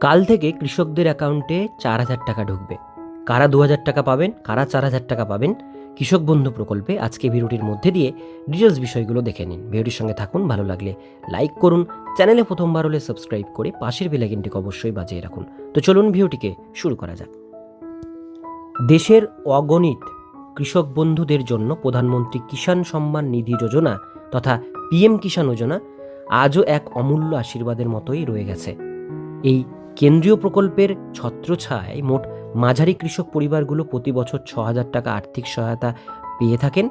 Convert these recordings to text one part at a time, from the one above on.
কাল থেকে কৃষকদের অ্যাকাউন্টে 4,000 টাকা ঢুকবে। কারা 2,000 টাকা পাবেন, কারা 4,000 টাকা পাবেন, কৃষক বন্ধু প্রকল্পে আজকে ভিডিওটির মধ্যে দিয়ে ডিটেলস বিষয়গুলো দেখে নিন। ভিডিওটির সঙ্গে থাকুন, ভালো লাগলে লাইক করুন, চ্যানেলে প্রথমবার হলে সাবস্ক্রাইব করে পাশের বেল আইকনটিকে অবশ্যই বাজিয়ে রাখুন। তো চলুন ভিডিওটিকে শুরু করা যাক। দেশের অগণিত কৃষক বন্ধুদের জন্য প্রধানমন্ত্রী কিষাণ সম্মান নিধি যোজনা তথা পিএম কিষাণ যোজনা আজও এক অমূল্য আশীর্বাদের মতোই রয়ে গেছে। এই কেন্দ্রীয় প্রকল্পের ছত্রছায়ায় মোট মাঝারি কৃষক পরিবারগুলো প্রতি বছর 6,000 টাকা আর্থিক সহায়তা পেয়ে থাকেন,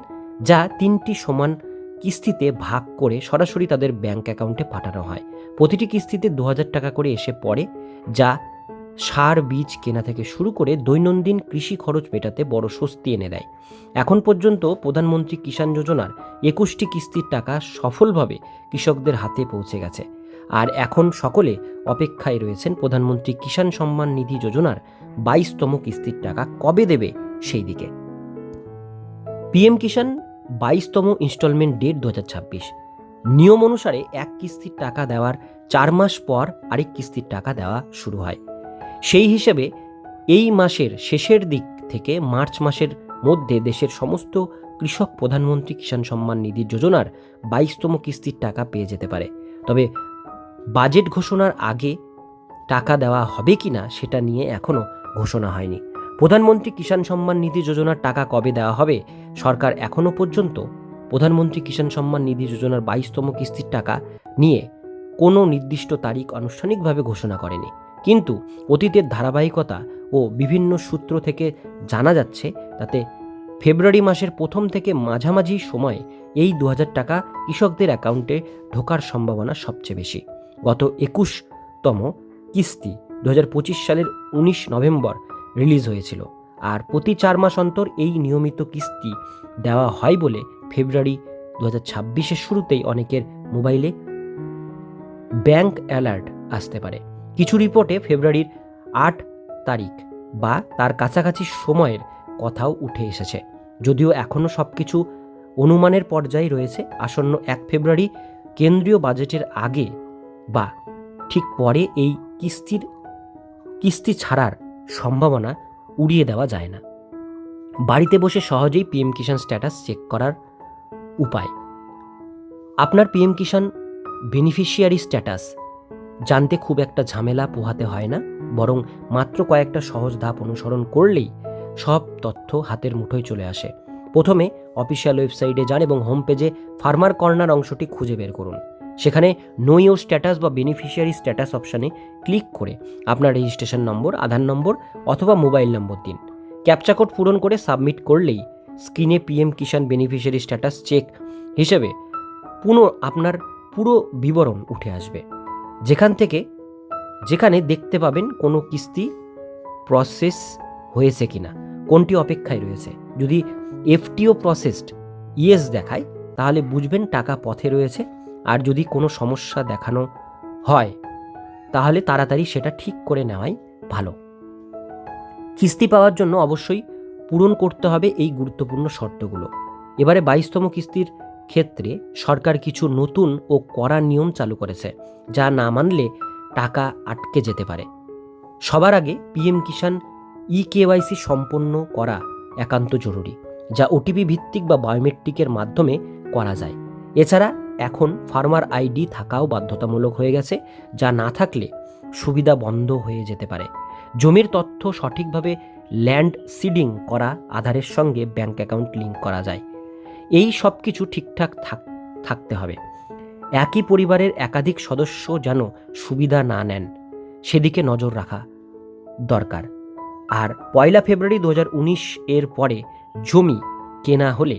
যা 3টি সমান কিস্তিতে ভাগ করে সরাসরি তাদের ব্যাংক অ্যাকাউন্টে পাঠানো হয়। প্রতিটি কিস্তিতে 2,000 টাকা করে এসে পড়ে, যা সার বীজ কেনা থেকে শুরু করে দৈনন্দিন কৃষি খরচ মেটাতে বড় স্বস্তি এনে দেয়। এখন পর্যন্ত প্রধানমন্ত্রী কিষাণ যোজনার 21টি কিস্তির টাকা সফলভাবে কৃষকদের হাতে পৌঁছে গেছে। আর এখন সকলে অপেক্ষায় রয়েছেন প্রধানমন্ত্রী কিষাণ সম্মান নিধি যোজনার 22তম কিস্তির টাকা কবে দেবে সেই দিকে। পিএম কিষাণ 22তম ইনস্টলমেন্ট ডেট 2026। নিয়ম অনুসারে এক কিস্তির টাকা দেওয়ার 4 মাস পর আরেক কিস্তির টাকা দেওয়া শুরু হয়। সেই হিসেবে এই মাসের শেষের দিক থেকে মার্চ মাসের মধ্যে দেশের সমস্ত কৃষক প্রধানমন্ত্রী কিষাণ সম্মান নিধি যোজনার 22তম কিস্তির টাকা পেয়ে যেতে পারে। তবে বাজেট ঘোষণার আগে টাকা দেওয়া হবে কিনা সেটা নিয়ে এখনও ঘোষণা হয়নি। প্রধানমন্ত্রী কিষাণ সম্মান নিধি যোজনার টাকা কবে দেওয়া হবে, সরকার এখনও পর্যন্ত প্রধানমন্ত্রী কিষাণ সম্মান নিধি যোজনার 22তম কিস্তির টাকা নিয়ে কোনো নির্দিষ্ট তারিখ আনুষ্ঠানিকভাবে ঘোষণা করেনি। কিন্তু অতীতের ধারাবাহিকতা ও বিভিন্ন সূত্র থেকে জানা যাচ্ছে, তাতে ফেব্রুয়ারি মাসের প্রথম থেকে মাঝামাঝি সময়ে এই 2,000 টাকা কৃষকদের অ্যাকাউন্টে ঢোকার সম্ভাবনা সবচেয়ে বেশি। গত 21তম কিস্তি 2025 সালের 19 নভেম্বর রিলিজ হয়েছিল, আর প্রতি 4 মাস অন্তর এই নিয়মিত কিস্তি দেওয়া হয় বলে ফেব্রুয়ারি 2026-এর শুরুতেই অনেকের মোবাইলে ব্যাংক অ্যালার্ট আসতে পারে। কিছু রিপোর্টে ফেব্রুয়ারির 8 তারিখ বা তার কাছাকাছি সময়ের কথাও উঠে এসেছে। যদিও এখনও সবকিছু অনুমানের পর্যায়ে রয়েছে, আসন্ন 1 ফেব্রুয়ারি কেন্দ্রীয় বাজেটের আগে বা ঠিক পরে এই কিস্তি ছাড়ার সম্ভাবনা উড়িয়ে দেওয়া যায় না। বাড়িতে বসে সহজেই পিএম কিষাণ স্ট্যাটাস চেক করার উপায়। আপনার পিএম কিষাণ বেনিফিশিয়ারি স্ট্যাটাস জানতে খুব একটা ঝামেলা পোহাতে হয় না, বরং মাত্র কয়েকটা সহজ ধাপ অনুসরণ করলেই সব তথ্য হাতের মুঠোয় চলে আসে। প্রথমে অফিসিয়াল ওয়েবসাইটে যান এবং হোম পেজে ফার্মার কর্নার অংশটি খুঁজে বের করুন। সেখানে নো ইউর স্ট্যাটাস বা বেনিফিশিয়ারি স্ট্যাটাস অপশানে ক্লিক করে আপনার রেজিস্ট্রেশন নম্বর, আধার নম্বর অথবা মোবাইল নম্বর দিন। ক্যাপচা কোড পূরণ করে সাবমিট করলেই স্ক্রিনে পিএম কিষাণ বেনিফিশিয়ারি স্ট্যাটাস চেক হিসেবে আপনার পুরো বিবরণ উঠে আসবে, যেখানে দেখতে পাবেন কোনো কিস্তি প্রসেস হয়েছে কিনা, কোনটি অপেক্ষায় রয়েছে। যদি এফটিও প্রসেসড ইয়েস দেখায় তাহলে বুঝবেন টাকা পথে রয়েছে, আর যদি কোনো সমস্যা দেখানো হয় তাহলে তাড়াতাড়ি সেটা ঠিক করে নেওয়াই ভালো। কিস্তি পাওয়ার জন্য অবশ্যই পূরণ করতে হবে এই গুরুত্বপূর্ণ শর্তগুলো। এবারে 22তম কিস্তির ক্ষেত্রে সরকার কিছু নতুন ও কড়া নিয়ম চালু করেছে, যা না মানলে টাকা আটকে যেতে পারে। সবার আগে পিএম কিষাণ ইকেওয়াইসি সম্পন্ন করা একান্ত জরুরি, যা ওটিপি ভিত্তিক বা বায়োমেট্রিকের মাধ্যমে করা যায়। এছাড়া এখন ফার্মার আইডি থাকাও বাধ্যতামূলক হয়ে গেছে, যা না থাকলে সুবিধা বন্ধ হয়ে যেতে পারে। জমির তথ্য সঠিকভাবে ল্যান্ড সিডিং করা, আধারের সঙ্গে ব্যাংক অ্যাকাউন্ট লিঙ্ক করা যায়। এই সব কিছু ঠিকঠাক থাকতে হবে। একই পরিবারের একাধিক সদস্য যেন সুবিধা না নেন সেদিকে নজর রাখা দরকার। আর 1 ফেব্রুয়ারি 2019 এর পরে জমি কেনা হলে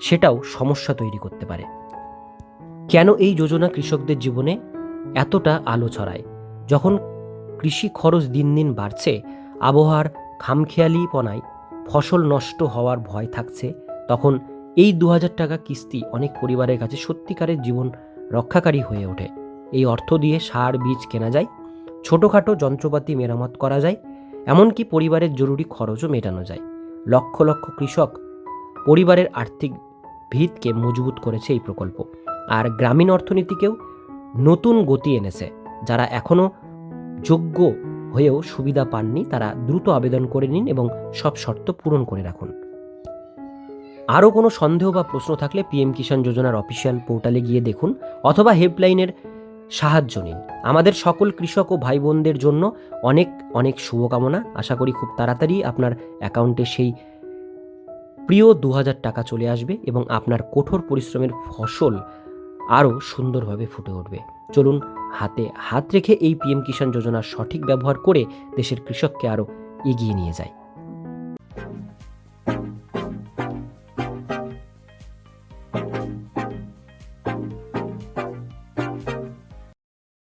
সেটাও সমস্যা তৈরি করতে পারে। কেন এই যোজনা কৃষকদের জীবনে এতটা আলো ছড়ায়? যখন কৃষি খরচ দিন দিন বাড়ছে, আবহাওয়ার খামখেয়ালিপনায় ফসল নষ্ট হওয়ার ভয় থাকছে, তখন এই 2,000 টাকা কিস্তি অনেক পরিবারের কাছে সত্যিকারের জীবন রক্ষাকারী হয়ে ওঠে। এই অর্থ দিয়ে সার বীজ কেনা যায়, ছোটোখাটো যন্ত্রপাতি মেরামত করা যায়, এমনকি পরিবারের জরুরি খরচও মেটানো যায়। লক্ষ লক্ষ কৃষক পরিবারের আর্থিক ভিতকে মজবুত করেছে এই প্রকল্প, আর গ্রামীণ অর্থনীতিকেও নতুন গতি এনেছে। যারা এখনও যোগ্য হয়েও সুবিধা পাননি তারা দ্রুত আবেদন করে নিন এবং সব শর্ত পূরণ করে রাখুন। আরও কোনো সন্দেহ বা প্রশ্ন থাকলে পিএম কিষাণ যোজনার অফিসিয়াল পোর্টালে গিয়ে দেখুন অথবা হেল্পলাইনের সাহায্য নিন। আমাদের সকল কৃষক ও ভাই বোনদের জন্য অনেক অনেক শুভকামনা। আশা করি খুব তাড়াতাড়ি আপনার অ্যাকাউন্টে সেই প্রিয় ২,০০০ টাকা চলে আসবে এবং আপনার কঠোর পরিশ্রমের ফসল আরও সুন্দরভাবে ফুটে উঠবে। চলুন হাতে হাত রেখে এই পিএম কিষাণ যোজনার সঠিক ব্যবহার করে দেশের কৃষককে আরও এগিয়ে নিয়ে যায়।